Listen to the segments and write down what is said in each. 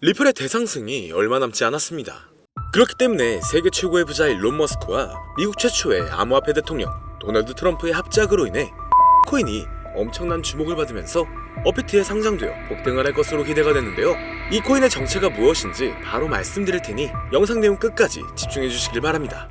리플의 대상승이 얼마 남지 않았습니다. 그렇기 때문에 세계 최고의 부자 일론 머스크와 미국 최초의 암호화폐 대통령 도널드 트럼프의 합작으로 인해 코인이 엄청난 주목을 받으면서 업비트에 상장되어 폭등을 할 것으로 기대가 됐는데요. 이 코인의 정체가 무엇인지 바로 말씀드릴 테니 영상 내용 끝까지 집중해 주시길 바랍니다.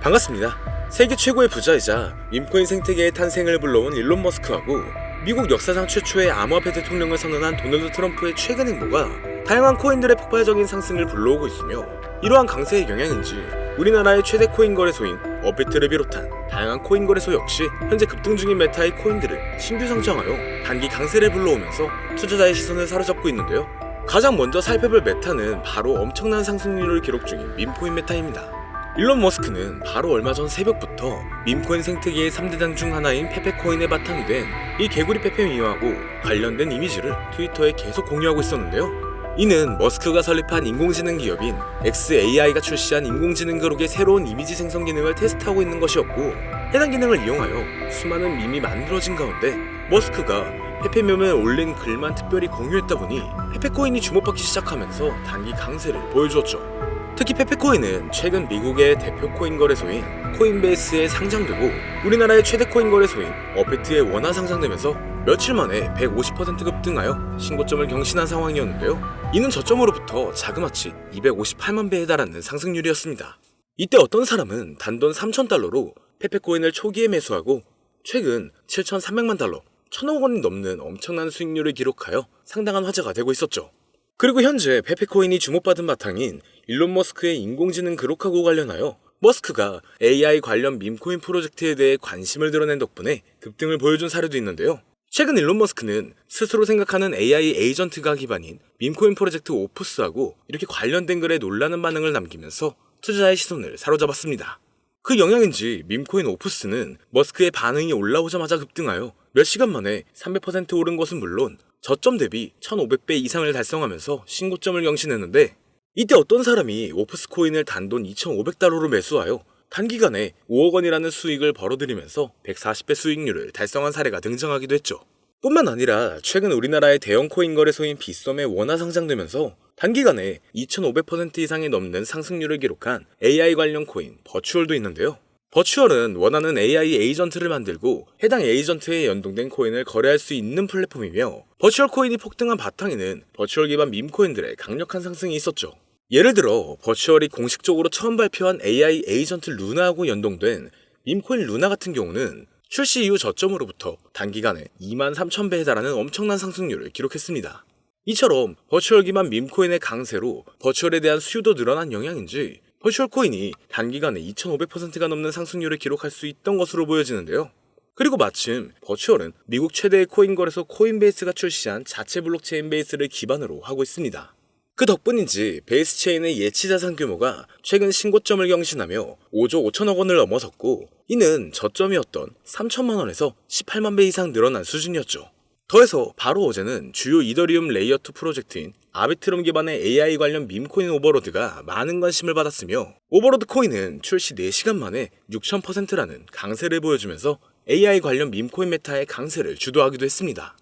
반갑습니다. 세계 최고의 부자이자 밈코인 생태계의 탄생을 불러온 일론 머스크하고 미국 역사상 최초의 암호화폐 대통령을 선언한 도널드 트럼프의 최근 행보가 다양한 코인들의 폭발적인 상승을 불러오고 있으며, 이러한 강세의 영향인지 우리나라의 최대 코인 거래소인 업비트를 비롯한 다양한 코인 거래소 역시 현재 급등 중인 메타의 코인들을 신규 상장하여 단기 강세를 불러오면서 투자자의 시선을 사로잡고 있는데요. 가장 먼저 살펴볼 메타는 바로 엄청난 상승률을 기록 중인 밈코인 메타입니다. 일론 머스크는 바로 얼마 전 새벽부터 밈코인 생태계의 3대장 중 하나인 페페코인의 바탕이 된 이 개구리 페페미와하고 관련된 이미지를 트위터에 계속 공유하고 있었는데요. 이는 머스크가 설립한 인공지능 기업인 xAI가 출시한 인공지능 그룹의 새로운 이미지 생성 기능을 테스트하고 있는 것이었고, 해당 기능을 이용하여 수많은 밈이 만들어진 가운데 머스크가 페페밈에 올린 글만 특별히 공유했다 보니 페페코인이 주목받기 시작하면서 단기 강세를 보여주었죠. 특히 페페코인은 최근 미국의 대표 코인 거래소인 코인베이스에 상장되고 우리나라의 최대 코인 거래소인 업비트에 원화 상장되면서 며칠 만에 150% 급등하여 신고점을 경신한 상황이었는데요. 이는 저점으로부터 자그마치 258만 배에 달하는 상승률이었습니다. 이때 어떤 사람은 단돈 3,000달러로 페페코인을 초기에 매수하고 최근 7,300만 달러, 1,000억 원이 넘는 엄청난 수익률을 기록하여 상당한 화제가 되고 있었죠. 그리고 현재 페페코인이 주목받은 바탕인 일론 머스크의 인공지능 그룹하고 관련하여 머스크가 AI 관련 밈코인 프로젝트에 대해 관심을 드러낸 덕분에 급등을 보여준 사례도 있는데요. 최근 일론 머스크는 스스로 생각하는 AI 에이전트가 기반인 밈코인 프로젝트 오프스하고 이렇게 관련된 글에 놀라는 반응을 남기면서 투자자의 시선을 사로잡았습니다. 그 영향인지 밈코인 오프스는 머스크의 반응이 올라오자마자 급등하여 몇 시간 만에 300% 오른 것은 물론 저점 대비 1500배 이상을 달성하면서 신고점을 경신했는데, 이때 어떤 사람이 오프스 코인을 단돈 2500달러로 매수하여 단기간에 5억 원이라는 수익을 벌어들이면서 140배 수익률을 달성한 사례가 등장하기도 했죠. 뿐만 아니라 최근 우리나라의 대형 코인 거래소인 빗썸에 원화 상장되면서 단기간에 2500% 이상이 넘는 상승률을 기록한 AI 관련 코인 버추얼도 있는데요. 버추얼은 원하는 AI 에이전트를 만들고 해당 에이전트에 연동된 코인을 거래할 수 있는 플랫폼이며, 버추얼 코인이 폭등한 바탕에는 버추얼 기반 밈코인들의 강력한 상승이 있었죠. 예를 들어 버추얼이 공식적으로 처음 발표한 AI 에이전트 루나하고 연동된 밈코인 루나 같은 경우는 출시 이후 저점으로부터 단기간에 23,000배에 달하는 엄청난 상승률을 기록했습니다. 이처럼 버추얼 기반 밈코인의 강세로 버추얼에 대한 수요도 늘어난 영향인지 버추얼 코인이 단기간에 2500%가 넘는 상승률을 기록할 수 있던 것으로 보여지는데요. 그리고 마침 버추얼은 미국 최대의 코인 거래소 코인베이스가 출시한 자체 블록체인 베이스를 기반으로 하고 있습니다. 그 덕분인지 베이스 체인의 예치 자산 규모가 최근 신고점을 경신하며 5조 5천억 원을 넘어섰고, 이는 저점이었던 3천만 원에서 18만 배 이상 늘어난 수준이었죠. 더해서 바로 어제는 주요 이더리움 레이어2 프로젝트인 아비트럼 기반의 AI 관련 밈코인 오버로드가 많은 관심을 받았으며, 오버로드 코인은 출시 4시간 만에 6000%라는 강세를 보여주면서 AI 관련 밈코인 메타의 강세를 주도하기도 했습니다.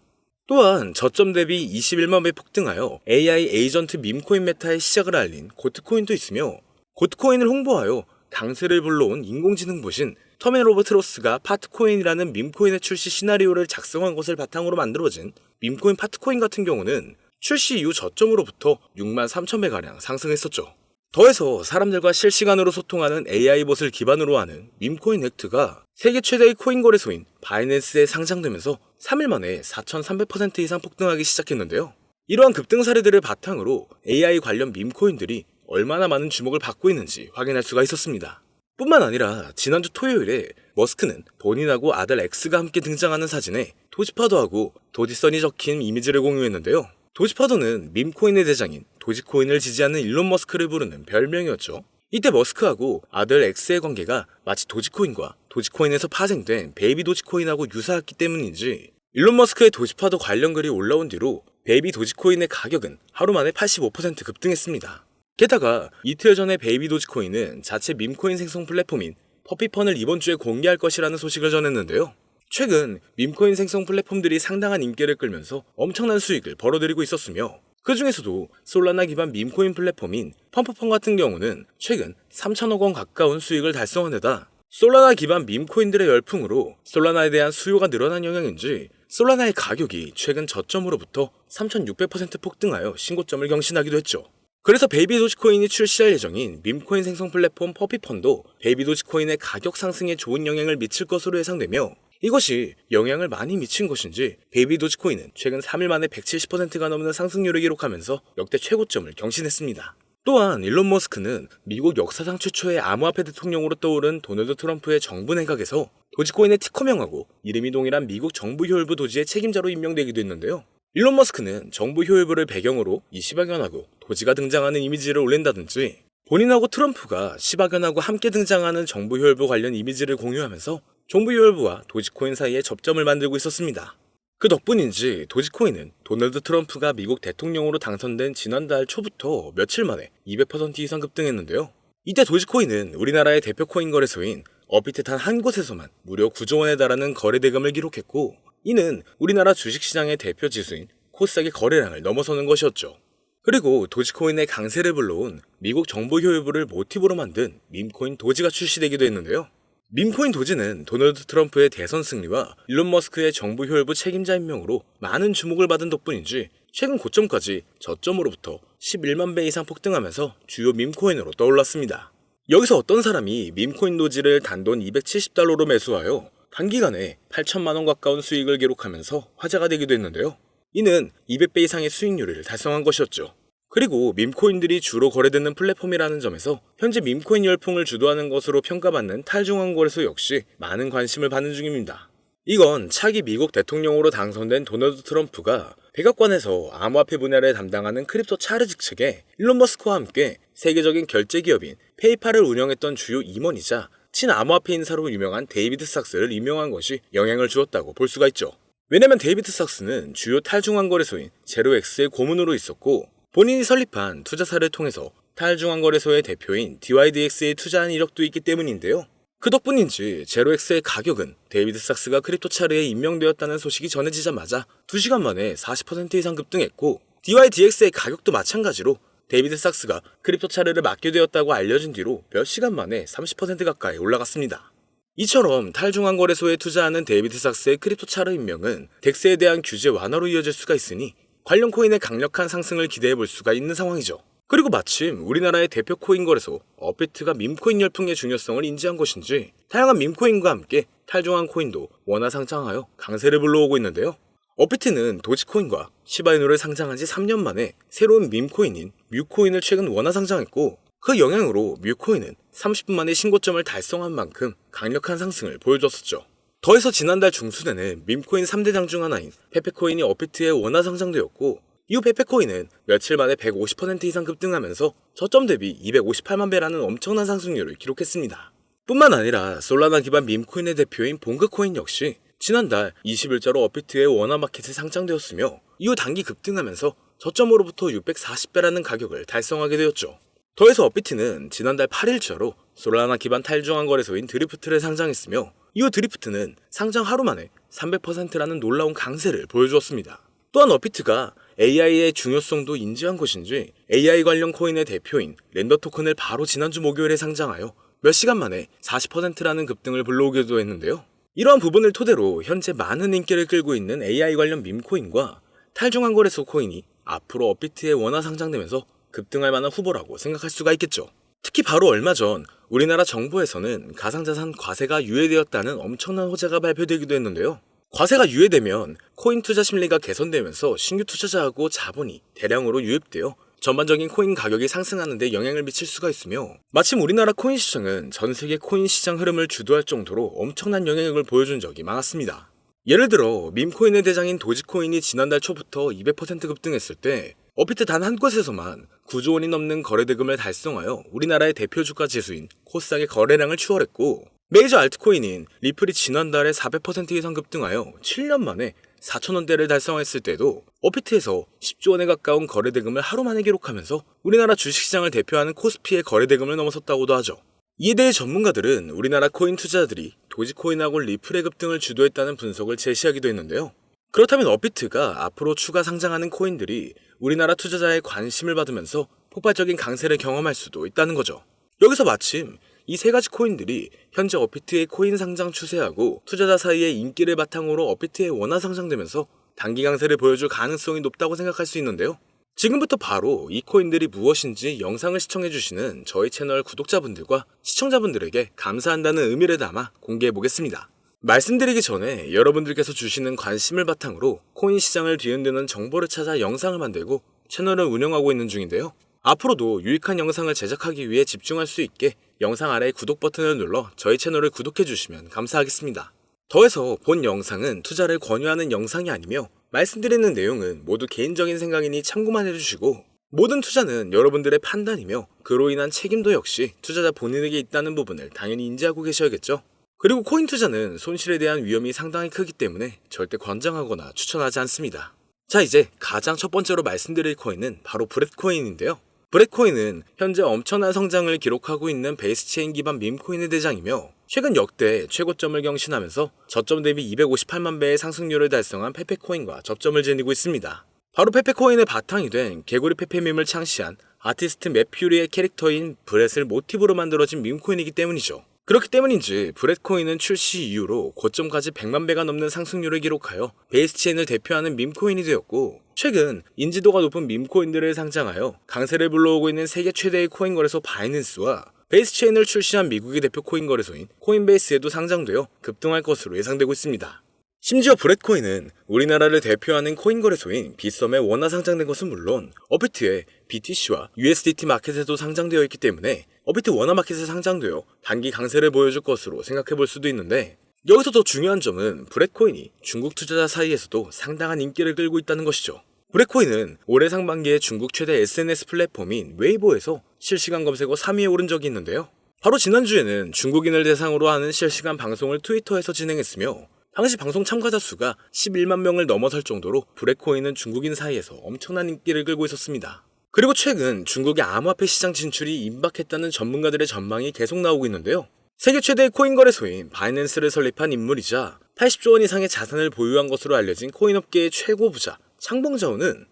또한 저점 대비 21만 배 폭등하여 AI 에이전트 밈코인 메타의 시작을 알린 고트코인도 있으며, 고트코인을 홍보하여 강세를 불러온 인공지능 보신 터멘 오브 트로스가 파트코인이라는 밈코인의 출시 시나리오를 작성한 것을 바탕으로 만들어진 밈코인 파트코인 같은 경우는 출시 이후 저점으로부터 63,000배가량 상승했었죠. 더해서 사람들과 실시간으로 소통하는 AI봇을 기반으로 하는 밈코인 액트가 세계 최대의 코인 거래소인 바이낸스에 상장되면서 3일 만에 4,300% 이상 폭등하기 시작했는데요. 이러한 급등 사례들을 바탕으로 AI 관련 밈코인들이 얼마나 많은 주목을 받고 있는지 확인할 수가 있었습니다. 뿐만 아니라 지난주 토요일에 머스크는 본인하고 아들 엑스가 함께 등장하는 사진에 도지파도하고 도지선이 적힌 이미지를 공유했는데요. 도지파도는 밈코인의 대장인 도지코인을 지지하는 일론 머스크를 부르는 별명이었죠. 이때 머스크하고 아들 엑스의 관계가 마치 도지코인과 도지코인에서 파생된 베이비 도지코인하고 유사했기 때문인지 일론 머스크의 도지파도 관련 글이 올라온 뒤로 베이비 도지코인의 가격은 하루 만에 85% 급등했습니다. 게다가 이틀 전에 베이비 도지코인은 자체 밈코인 생성 플랫폼인 퍼피펀을 이번 주에 공개할 것이라는 소식을 전했는데요. 최근 밈코인 생성 플랫폼들이 상당한 인기를 끌면서 엄청난 수익을 벌어들이고 있었으며 그 중에서도 솔라나 기반 밈코인 플랫폼인 펌프펀 같은 경우는 최근 3천억 원 가까운 수익을 달성한 데다 솔라나 기반 밈코인들의 열풍으로 솔라나에 대한 수요가 늘어난 영향인지 솔라나의 가격이 최근 저점으로부터 3600% 폭등하여 신고점을 경신하기도 했죠. 그래서 베이비 도지코인이 출시할 예정인 밈코인 생성 플랫폼 퍼피펀도 베이비 도지코인의 가격 상승에 좋은 영향을 미칠 것으로 예상되며 이것이 영향을 많이 미친 것인지 베이비 도지코인은 최근 3일 만에 170%가 넘는 상승률을 기록하면서 역대 최고점을 경신했습니다. 또한 일론 머스크는 미국 역사상 최초의 암호화폐 대통령으로 떠오른 도널드 트럼프의 정부 내각에서 도지코인의 티커명하고 이름이 동일한 미국 정부 효율부 도지의 책임자로 임명되기도 했는데요. 일론 머스크는 정부 효율부를 배경으로 이 시바견하고 도지가 등장하는 이미지를 올린다든지 본인하고 트럼프가 시바견하고 함께 등장하는 정부 효율부 관련 이미지를 공유하면서 정부 효율부와 도지코인 사이에 접점을 만들고 있었습니다. 그 덕분인지 도지코인은 도널드 트럼프가 미국 대통령으로 당선된 지난달 초부터 며칠 만에 200% 이상 급등했는데요. 이때 도지코인은 우리나라의 대표 코인 거래소인 업비트 단 한 곳에서만 무려 9조 원에 달하는 거래 대금을 기록했고 이는 우리나라 주식시장의 대표 지수인 코스닥의 거래량을 넘어서는 것이었죠. 그리고 도지코인의 강세를 불러온 미국 정부 효율부를 모티브로 만든 밈코인 도지가 출시되기도 했는데요. 밈코인 도지는 도널드 트럼프의 대선 승리와 일론 머스크의 정부 효율부 책임자 임명으로 많은 주목을 받은 덕분인지 최근 고점까지 저점으로부터 11만 배 이상 폭등하면서 주요 밈코인으로 떠올랐습니다. 여기서 어떤 사람이 밈코인 도지를 단돈 270달러로 매수하여 단기간에 8천만 원 가까운 수익을 기록하면서 화제가 되기도 했는데요. 이는 200배 이상의 수익률을 달성한 것이었죠. 그리고 밈코인들이 주로 거래되는 플랫폼이라는 점에서 현재 밈코인 열풍을 주도하는 것으로 평가받는 탈중앙 거래소 역시 많은 관심을 받는 중입니다. 이건 차기 미국 대통령으로 당선된 도널드 트럼프가 백악관에서 암호화폐 분야를 담당하는 크립토 차르직 측에 일론 머스크와 함께 세계적인 결제 기업인 페이팔을 운영했던 주요 임원이자 친암호화폐 인사로 유명한 데이비드 삭스를 임명한 것이 영향을 주었다고 볼 수가 있죠. 왜냐면 데이비드 삭스는 주요 탈중앙 거래소인 제로엑스의 고문으로 있었고 본인이 설립한 투자사를 통해서 탈중앙 거래소의 대표인 DYDX에 투자한 이력도 있기 때문인데요. 그 덕분인지 제로엑스의 가격은 데이비드 삭스가 크립토차르에 임명되었다는 소식이 전해지자마자 2시간 만에 40% 이상 급등했고 DYDX의 가격도 마찬가지로 데이비드 삭스가 크립토차르를 맡게 되었다고 알려진 뒤로 몇 시간 만에 30% 가까이 올라갔습니다. 이처럼 탈중앙 거래소에 투자하는 데이비드 삭스의 크립토차르 임명은 덱스에 대한 규제 완화로 이어질 수가 있으니 관련 코인의 강력한 상승을 기대해 볼 수가 있는 상황이죠. 그리고 마침 우리나라의 대표 코인 거래소 업비트가 밈코인 열풍의 중요성을 인지한 것인지 다양한 밈코인과 함께 탈중앙 코인도 원화 상장하여 강세를 불러오고 있는데요. 업비트는 도지코인과 시바이누를 상장한 지 3년 만에 새로운 밈코인인 뮤코인을 최근 원화 상장했고 그 영향으로 뮤코인은 30분 만에 신고점을 달성한 만큼 강력한 상승을 보여줬었죠. 더해서 지난달 중순에는 밈코인 3대장 중 하나인 페페코인이 업비트에 원화 상장되었고 이후 페페코인은 며칠 만에 150% 이상 급등하면서 저점 대비 258만 배라는 엄청난 상승률을 기록했습니다. 뿐만 아니라 솔라나 기반 밈코인의 대표인 봉그코인 역시 지난달 20일자로 업비트의 원화 마켓에 상장되었으며 이후 단기 급등하면서 저점으로부터 640배라는 가격을 달성하게 되었죠. 더해서 업비트는 지난달 8일자로 솔라나 기반 탈중앙 거래소인 드리프트를 상장했으며 이후 드리프트는 상장 하루 만에 300%라는 놀라운 강세를 보여주었습니다. 또한 업비트가 AI의 중요성도 인지한 것인지 AI 관련 코인의 대표인 렌더 토큰을 바로 지난주 목요일에 상장하여 몇 시간 만에 40%라는 급등을 불러오기도 했는데요. 이러한 부분을 토대로 현재 많은 인기를 끌고 있는 AI 관련 밈코인과 탈중앙 거래소 코인이 앞으로 업비트에 원화 상장되면서 급등할 만한 후보라고 생각할 수가 있겠죠. 특히 바로 얼마 전 우리나라 정부에서는 가상자산 과세가 유예되었다는 엄청난 호재가 발표되기도 했는데요. 과세가 유예되면 코인 투자 심리가 개선되면서 신규 투자자하고 자본이 대량으로 유입되어 전반적인 코인 가격이 상승하는 데 영향을 미칠 수가 있으며 마침 우리나라 코인 시장은 전 세계 코인 시장 흐름을 주도할 정도로 엄청난 영향력을 보여준 적이 많았습니다. 예를 들어 밈코인의 대장인 도지코인이 지난달 초부터 200% 급등했을 때 업비트 단 한 곳에서만 9조 원이 넘는 거래대금을 달성하여 우리나라의 대표 주가 지수인 코스닥의 거래량을 추월했고 메이저 알트코인인 리플이 지난달에 400% 이상 급등하여 7년 만에 4,000원대를 달성했을 때도 업비트에서 10조 원에 가까운 거래대금을 하루 만에 기록하면서 우리나라 주식시장을 대표하는 코스피의 거래대금을 넘어섰다고도 하죠. 이에 대해 전문가들은 우리나라 코인 투자자들이 도지코인하고 리플의 급 등을 주도했다는 분석을 제시하기도 했는데요. 그렇다면 업비트가 앞으로 추가 상장하는 코인들이 우리나라 투자자의 관심을 받으면서 폭발적인 강세를 경험할 수도 있다는 거죠. 여기서 마침 이 세 가지 코인들이 현재 업비트의 코인 상장 추세하고 투자자 사이의 인기를 바탕으로 업비트에 원화 상장되면서 단기 강세를 보여줄 가능성이 높다고 생각할 수 있는데요. 지금부터 바로 이 코인들이 무엇인지 영상을 시청해주시는 저희 채널 구독자분들과 시청자분들에게 감사한다는 의미를 담아 공개해보겠습니다. 말씀드리기 전에 여러분들께서 주시는 관심을 바탕으로 코인 시장을 뒤흔드는 정보를 찾아 영상을 만들고 채널을 운영하고 있는 중인데요. 앞으로도 유익한 영상을 제작하기 위해 집중할 수 있게 영상 아래 구독 버튼을 눌러 저희 채널을 구독해주시면 감사하겠습니다. 더해서 본 영상은 투자를 권유하는 영상이 아니며 말씀드리는 내용은 모두 개인적인 생각이니 참고만 해주시고 모든 투자는 여러분들의 판단이며 그로 인한 책임도 역시 투자자 본인에게 있다는 부분을 당연히 인지하고 계셔야겠죠. 그리고 코인 투자는 손실에 대한 위험이 상당히 크기 때문에 절대 권장하거나 추천하지 않습니다. 자, 이제 가장 첫 번째로 말씀드릴 코인은 바로 브렛코인인데요. 브렛코인은 현재 엄청난 성장을 기록하고 있는 베이스체인 기반 밈코인의 대장이며 최근 역대 최고점을 경신하면서 저점 대비 258만 배의 상승률을 달성한 페페코인과 접점을 지니고 있습니다. 바로 페페코인의 바탕이 된 개구리 페페밈을 창시한 아티스트 맷 퓨리의 캐릭터인 브렛을 모티브로 만들어진 밈코인이기 때문이죠. 그렇기 때문인지 브렛코인은 출시 이후로 고점까지 100만 배가 넘는 상승률을 기록하여 베이스체인을 대표하는 밈코인이 되었고 최근 인지도가 높은 밈코인들을 상장하여 강세를 불러오고 있는 세계 최대의 코인 거래소 바이낸스와 베이스체인을 출시한 미국의 대표 코인 거래소인 코인베이스에도 상장되어 급등할 것으로 예상되고 있습니다. 심지어 브렛코인은 우리나라를 대표하는 코인 거래소인 빗썸에 원화 상장된 것은 물론 업비트의 BTC와 USDT 마켓에도 상장되어 있기 때문에 업비트 원화 마켓에 상장되어 단기 강세를 보여줄 것으로 생각해 볼 수도 있는데 여기서 더 중요한 점은 브렛코인이 중국 투자자 사이에서도 상당한 인기를 끌고 있다는 것이죠. 브렛코인은 올해 상반기에 중국 최대 SNS 플랫폼인 웨이보에서 실시간 검색어 3위에 오른 적이 있는데요. 바로 지난주에는 중국인을 대상으로 하는 실시간 방송을 트위터에서 진행했으며 당시 방송 참가자 수가 11만 명을 넘어설 정도로 브렛코인은 중국인 사이에서 엄청난 인기를 끌고 있었습니다. 그리고 최근 중국의 암호화폐 시장 진출이 임박했다는 전문가들의 전망이 계속 나오고 있는데요. 세계 최대의 코인 거래소인 바이낸스를 설립한 인물이자 80조 원 이상의 자산을 보유한 것으로 알려진 코인업계의 최고 부자 창봉자오는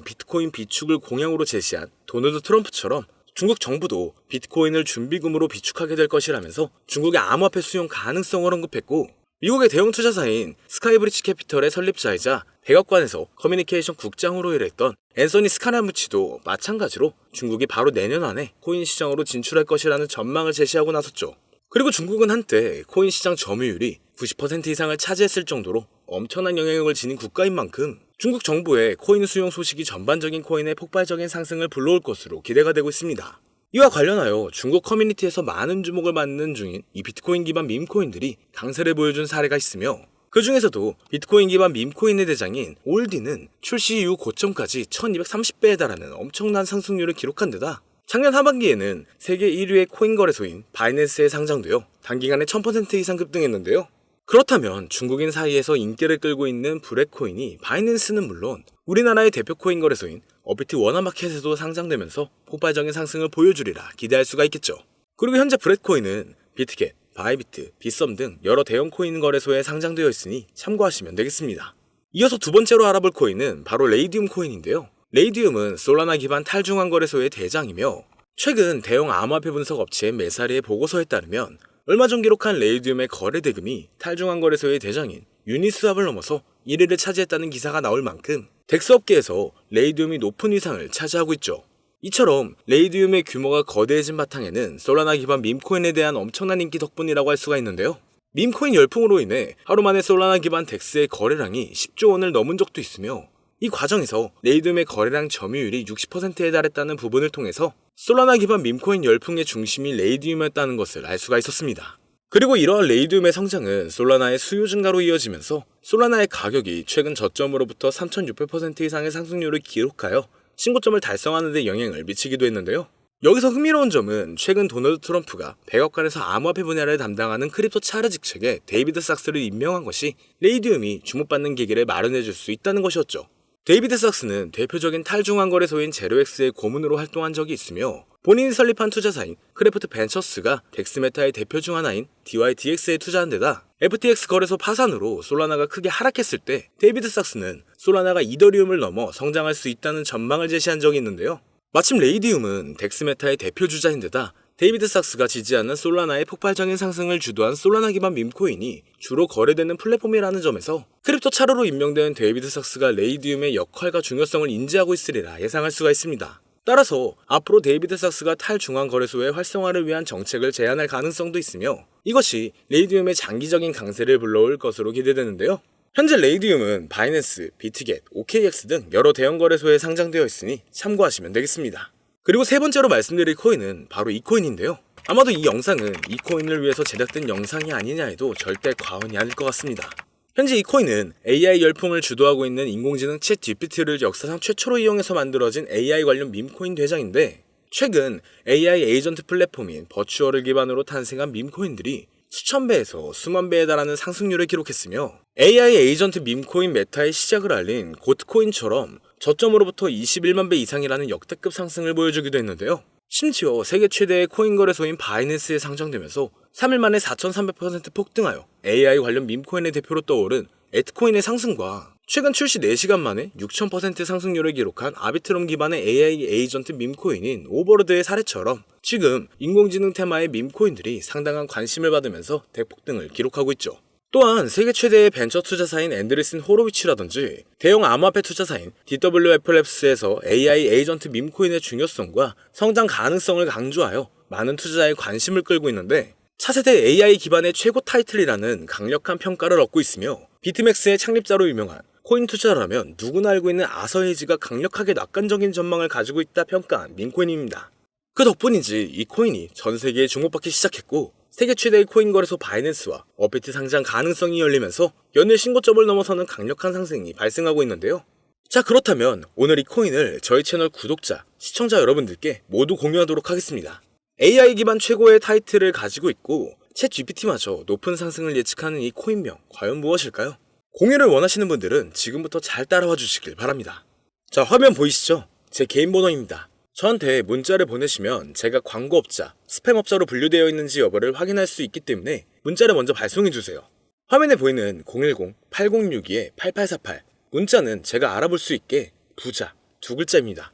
비트코인 비축을 공약으로 제시한 도널드 트럼프처럼 중국 정부도 비트코인을 준비금으로 비축하게 될 것이라면서 중국의 암호화폐 수용 가능성을 언급했고 미국의 대형 투자사인 스카이브리지 캐피털의 설립자이자 백악관에서 커뮤니케이션 국장으로 일했던 앤서니 스카라무치도 마찬가지로 중국이 바로 내년 안에 코인 시장으로 진출할 것이라는 전망을 제시하고 나섰죠. 그리고 중국은 한때 코인 시장 점유율이 90% 이상을 차지했을 정도로 엄청난 영향력을 지닌 국가인 만큼 중국 정부의 코인 수용 소식이 전반적인 코인의 폭발적인 상승을 불러올 것으로 기대가 되고 있습니다. 이와 관련하여 중국 커뮤니티에서 많은 주목을 받는 중인 이 비트코인 기반 밈코인들이 강세를 보여준 사례가 있으며 그 중에서도 비트코인 기반 밈코인의 대장인 올디는 출시 이후 고점까지 1230배에 달하는 엄청난 상승률을 기록한 데다 작년 하반기에는 세계 1위의 코인 거래소인 바이낸스에 상장되어 단기간에 1000% 이상 급등했는데요. 그렇다면 중국인 사이에서 인기를 끌고 있는 브렛코인이 바이낸스는 물론 우리나라의 대표 코인 거래소인 업비트 원화마켓에도 상장되면서 폭발적인 상승을 보여주리라 기대할 수가 있겠죠. 그리고 현재 브렛코인은 비트겟, 바이비트, 빗썸 등 여러 대형 코인 거래소에 상장되어 있으니 참고하시면 되겠습니다. 이어서 두 번째로 알아볼 코인은 바로 레이디움 코인인데요. 레이디움은 솔라나 기반 탈중앙 거래소의 대장이며 최근 대형 암호화폐 분석 업체 메사리의 보고서에 따르면 얼마 전 기록한 레이디움의 거래 대금이 탈중앙 거래소의 대장인 유니스왑을 넘어서 1위를 차지했다는 기사가 나올 만큼 덱스 업계에서 레이디움이 높은 위상을 차지하고 있죠. 이처럼 레이디움의 규모가 거대해진 바탕에는 솔라나 기반 밈코인에 대한 엄청난 인기 덕분이라고 할 수가 있는데요. 밈코인 열풍으로 인해 하루 만에 솔라나 기반 덱스의 거래량이 10조 원을 넘은 적도 있으며 이 과정에서 레이디움의 거래량 점유율이 60%에 달했다는 부분을 통해서 솔라나 기반 밈코인 열풍의 중심이 레이디움이었다는 것을 알 수가 있었습니다. 그리고 이러한 레이디움의 성장은 솔라나의 수요 증가로 이어지면서 솔라나의 가격이 최근 저점으로부터 3600% 이상의 상승률을 기록하여 신고점을 달성하는 데 영향을 미치기도 했는데요. 여기서 흥미로운 점은 최근 도널드 트럼프가 백악관에서 암호화폐 분야를 담당하는 크립토 차르 직책에 데이비드 sak스를 임명한 것이 레이디움이 주목받는 계기를 마련해줄 수 있다는 것이었죠. 데이비드 sak스는 대표적인 탈중앙거래소인 제로엑스의 고문으로 활동한 적이 있으며 본인이 설립한 투자사인 크래프트 벤처스가 덱스메타의 대표 중 하나인 DYDX에 투자한 데다 FTX 거래소 파산으로 솔라나가 크게 하락했을 때 데이비드 sak스는 솔라나가 이더리움을 넘어 성장할 수 있다는 전망을 제시한 적이 있는데요. 마침 레이디움은 덱스메타의 대표 주자인데다 데이비드 sak스가 지지하는 솔라나의 폭발적인 상승을 주도한 솔라나 기반 밈코인이 주로 거래되는 플랫폼이라는 점에서 크립토 차르로 임명된 데이비드 sak스가 레이디움의 역할과 중요성을 인지하고 있으리라 예상할 수가 있습니다. 따라서 앞으로 데이비드 sak스가 탈중앙거래소의 활성화를 위한 정책을 제안할 가능성도 있으며 이것이 레이디움의 장기적인 강세를 불러올 것으로 기대되는데요. 현재 레이디움은 바이낸스, 비트겟, OKX 등 여러 대형 거래소에 상장되어 있으니 참고하시면 되겠습니다. 그리고 세 번째로 말씀드릴 코인은 바로 이 코인인데요. 아마도 이 영상은 이 코인을 위해서 제작된 영상이 아니냐 해도 절대 과언이 아닐 것 같습니다. 현재 이 코인은 AI 열풍을 주도하고 있는 인공지능 챗 GPT를 역사상 최초로 이용해서 만들어진 AI 관련 밈코인 대장인데 최근 AI 에이전트 플랫폼인 버추얼을 기반으로 탄생한 밈코인들이 수천 배에서 수만 배에 달하는 상승률을 기록했으며 AI 에이전트 밈코인 메타의 시작을 알린 고트코인처럼 저점으로부터 21만 배 이상이라는 역대급 상승을 보여주기도 했는데요. 심지어 세계 최대의 코인 거래소인 바이낸스에 상장되면서 3일 만에 4,300% 폭등하여 AI 관련 밈코인의 대표로 떠오른 에트코인의 상승과 최근 출시 4시간 만에 6,000% 상승률을 기록한 아비트럼 기반의 AI 에이전트 밈코인인 오버로드의 사례처럼 지금 인공지능 테마의 밈코인들이 상당한 관심을 받으면서 대폭등을 기록하고 있죠. 또한 세계 최대의 벤처 투자사인 앤드리슨 호로위치라든지 대형 암호화폐 투자사인 DWFLabs에서 AI 에이전트 밈코인의 중요성과 성장 가능성을 강조하여 많은 투자자의 관심을 끌고 있는데 차세대 AI 기반의 최고 타이틀이라는 강력한 평가를 얻고 있으며 비트맥스의 창립자로 유명한 코인 투자라면 누구나 알고 있는 아서헤이지가 강력하게 낙관적인 전망을 가지고 있다 평가한 밈코인입니다. 그 덕분인지 이 코인이 전 세계에 주목받기 시작했고 세계 최대의 코인 거래소 바이낸스와 업비트 상장 가능성이 열리면서 연일 신고점을 넘어서는 강력한 상승이 발생하고 있는데요. 자, 그렇다면 오늘 이 코인을 저희 채널 구독자, 시청자 여러분들께 모두 공유하도록 하겠습니다. AI 기반 최고의 타이틀을 가지고 있고 챗 GPT마저 높은 상승을 예측하는 이 코인명 과연 무엇일까요? 공유를 원하시는 분들은 지금부터 잘 따라와 주시길 바랍니다. 자, 화면 보이시죠? 제 개인 번호입니다. 저한테 문자를 보내시면 제가 광고업자, 스팸업자로 분류되어 있는지 여부를 확인할 수 있기 때문에 문자를 먼저 발송해주세요. 화면에 보이는 010-8062-8848 문자는 제가 알아볼 수 있게 부자 2글자입니다.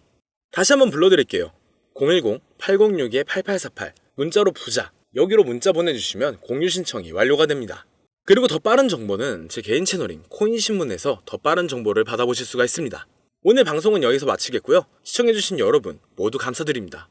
다시 한번 불러드릴게요. 010-8062-8848 문자로 부자 여기로 문자 보내주시면 공유 신청이 완료가 됩니다. 그리고 더 빠른 정보는 제 개인 채널인 코인신문에서 더 빠른 정보를 받아보실 수가 있습니다. 오늘 방송은 여기서 마치겠고요. 시청해주신 여러분 모두 감사드립니다.